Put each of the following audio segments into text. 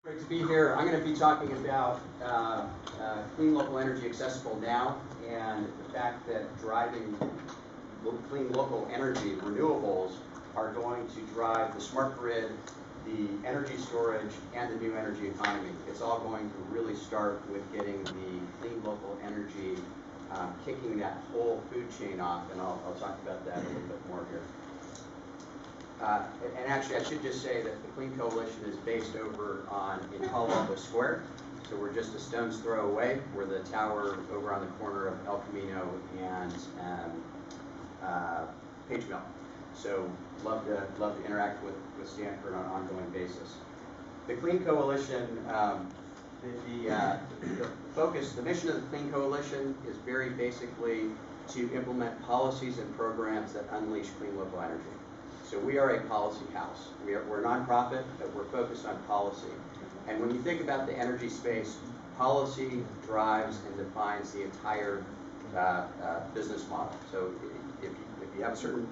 Great to be here. I'm going to be talking about clean local energy accessible now, and the fact that driving clean local energy, renewables, are going to drive the smart grid, the energy storage, and the new energy economy. It's all going to really start with getting the clean local energy, kicking that whole food chain off, and I'll talk about that a little bit more here. And actually, I should just say that the Clean Coalition is based over in Palo Alto Square. So we're just a stone's throw away. We're the tower over on the corner of El Camino and Page Mill. So love to interact with Stanford on an ongoing basis. The Clean Coalition, the focus, the mission of the Clean Coalition is very basically to implement policies and programs that unleash clean local energy. So we are a policy house. We're a nonprofit, but we're focused on policy. And when you think about the energy space, policy drives and defines the entire business model. So if you have a certain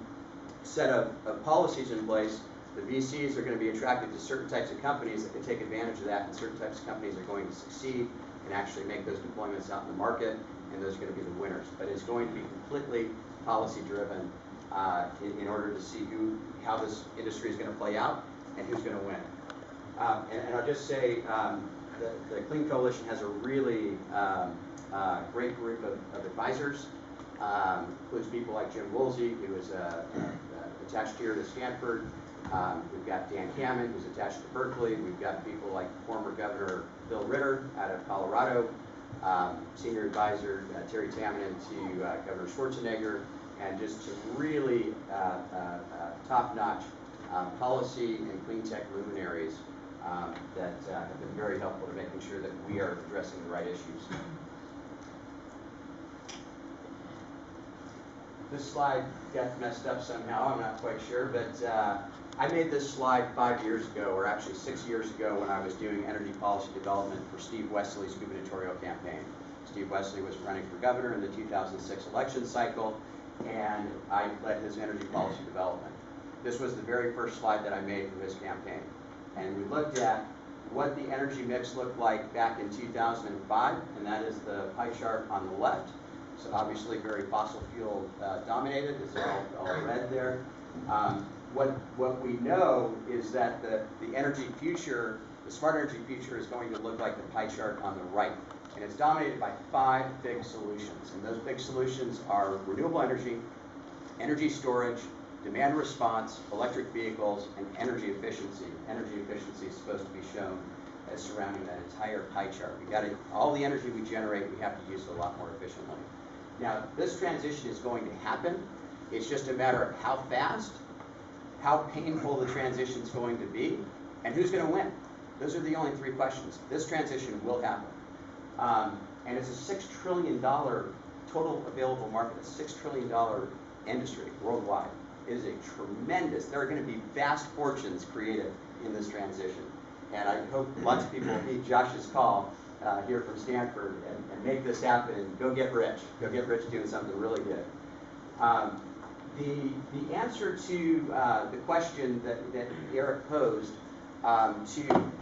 set of policies in place, the VCs are going to be attracted to certain types of companies that can take advantage of that, and certain types of companies are going to succeed and actually make those deployments out in the market, and those are going to be the winners. But it's going to be completely policy driven in order to see how this industry is going to play out and who's going to win. And I'll just say the Clean Coalition has a really great group of advisors. Includes people like Jim Woolsey, who is attached here to Stanford. We've got Dan Hammond, who's attached to Berkeley. We've got people like former Governor Bill Ritter out of Colorado, senior advisor Terry Tamminen to Governor Schwarzenegger, and just some really top-notch policy and clean tech luminaries that have been very helpful to making sure that we are addressing the right issues. This slide got messed up somehow, I'm not quite sure, but I made this slide 5 years ago, or actually 6 years ago, when I was doing energy policy development for Steve Wesley's gubernatorial campaign. Steve Wesley was running for governor in the 2006 election cycle, and I led his energy policy development. This was the very first slide that I made for his campaign. And we looked at what the energy mix looked like back in 2005, and that is the pie chart on the left. So obviously very fossil fuel dominated, it's all red there. What we know is that the energy future, the smart energy future, is going to look like the pie chart on the right. And it's dominated by 5 big solutions. And those big solutions are renewable energy, energy storage, demand response, electric vehicles, and energy efficiency. Energy efficiency is supposed to be shown as surrounding that entire pie chart. All the energy we generate, we have to use it a lot more efficiently. Now, this transition is going to happen. It's just a matter of how fast, how painful the transition is going to be, and who's going to win. Those are the only 3 questions. This transition will happen. And it's a $6 trillion total available market, a $6 trillion industry worldwide. It is a tremendous, there are going to be vast fortunes created in this transition. And I hope lots of people will heed Josh's call here from Stanford and make this happen and go get rich. Go get rich doing something really good. The answer to the question that Eric posed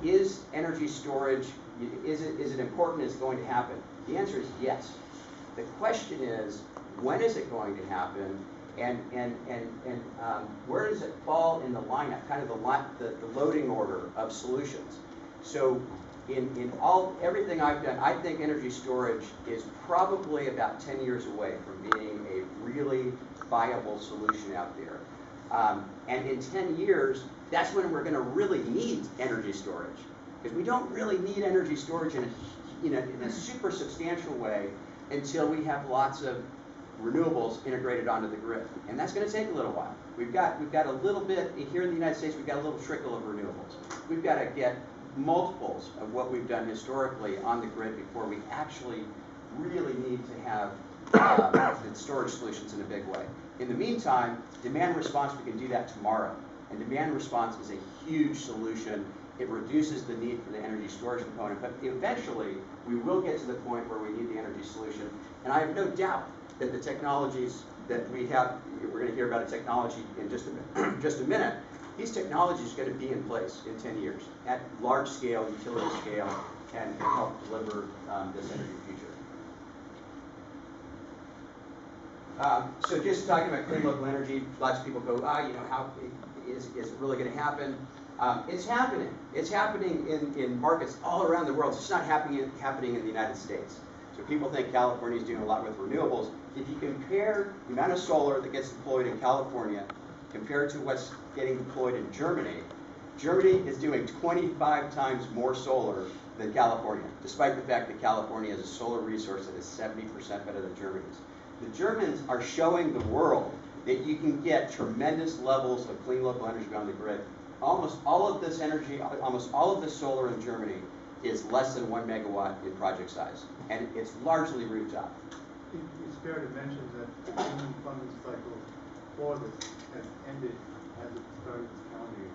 is energy storage, is it important, is it going to happen? The answer is yes. The question is, when is it going to happen, and where does it fall in the lineup, kind of the loading order of solutions? So in everything I've done, I think energy storage is probably about 10 years away from being a really viable solution out there. And in 10 years, that's when we're going to really need energy storage. Because we don't really need energy storage in a super substantial way until we have lots of renewables integrated onto the grid. And that's going to take a little while. We've got a little bit, here in the United States, we've got a little trickle of renewables. We've got to get multiples of what we've done historically on the grid before we actually really need to have storage solutions in a big way. In the meantime, demand response, we can do that tomorrow. And demand response is a huge solution. It reduces the need for the energy storage component, but eventually we will get to the point where we need the energy solution. And I have no doubt that the technologies that we have, we're going to hear about a technology in just a minute, these technologies are going to be in place in 10 years at large scale, utility scale, and help deliver this energy future. So just talking about clean local energy, lots of people go, how is it really going to happen? It's happening. It's happening in markets all around the world. It's just not happening in the United States. So people think California is doing a lot with renewables. If you compare the amount of solar that gets deployed in California compared to what's getting deployed in Germany, Germany is doing 25 times more solar than California, despite the fact that California has a solar resource that is 70% better than Germany's. The Germans are showing the world that you can get tremendous levels of clean local energy on the grid. Almost all of this energy, almost all of this solar in Germany is less than 1 megawatt in project size, and it's largely rooftop. It's fair to mention that the German funding cycle for this has ended as it started this calendar year.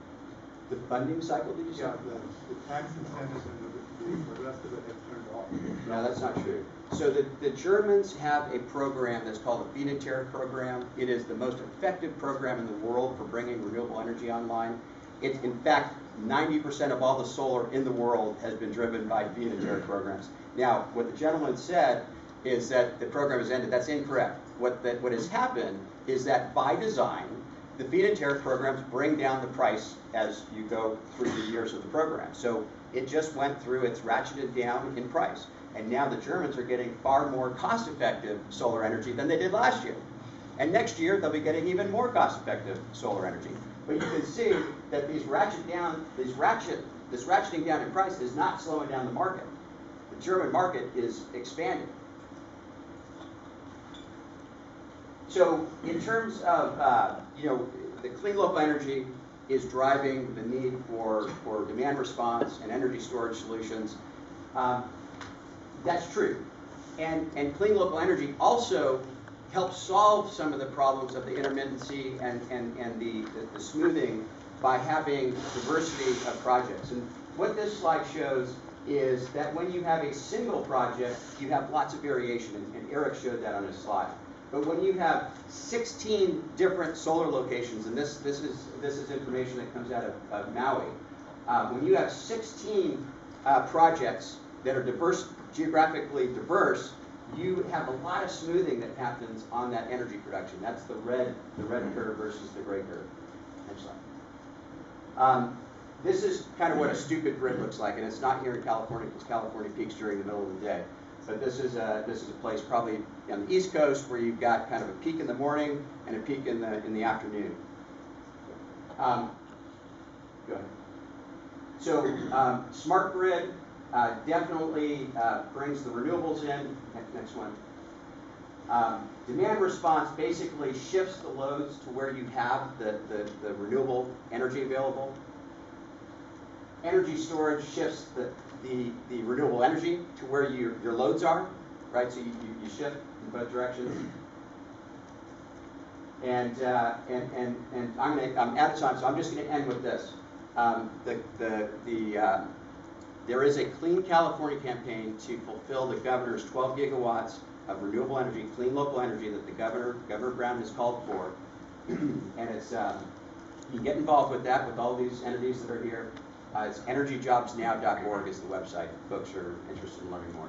The funding cycle, did you say? Yeah, the tax incentives and the rest of it has turned off. No, that's not true. So the Germans have a program that's called the feed-in tariff program. It is the most effective program in the world for bringing renewable energy online. It's, in fact, 90% of all the solar in the world has been driven by feed-in tariff programs. Now, what the gentleman said is that the program has ended. That's incorrect. What has happened is that by design, the feed-in tariff programs bring down the price as you go through the years of the program. So it just went through, it's ratcheted down in price. And now the Germans are getting far more cost-effective solar energy than they did last year. And next year, they'll be getting even more cost-effective solar energy. But you can see that this ratcheting down in price is not slowing down the market. The German market is expanding. So in terms of, the clean local energy is driving the need for demand response and energy storage solutions. That's true. And clean local energy also helps solve some of the problems of the intermittency and the smoothing by having diversity of projects. And what this slide shows is that when you have a single project, you have lots of variation, and Eric showed that on his slide. But when you have 16 different solar locations, and this is information that comes out of Maui, when you have 16 projects that are geographically diverse, you have a lot of smoothing that happens on that energy production. That's the red curve versus the gray curve. Next slide. This is kind of what a stupid grid looks like, and it's not here in California because California peaks during the middle of the day. But this is a place probably on the East Coast where you've got kind of a peak in the morning and a peak in the afternoon. Go ahead. So smart grid definitely brings the renewables in. Next one. Demand response basically shifts the loads to where you have the renewable energy available. Energy storage shifts the renewable energy to where your loads are, right? So you shift in both directions. And I'm out of time, so I'm just going to end with this. There is a Clean California campaign to fulfill the governor's 12 gigawatts of renewable energy, clean local energy that the Governor Brown has called for. And it's you can get involved with that with all these entities that are here. It's energyjobsnow.org is the website if folks are interested in learning more.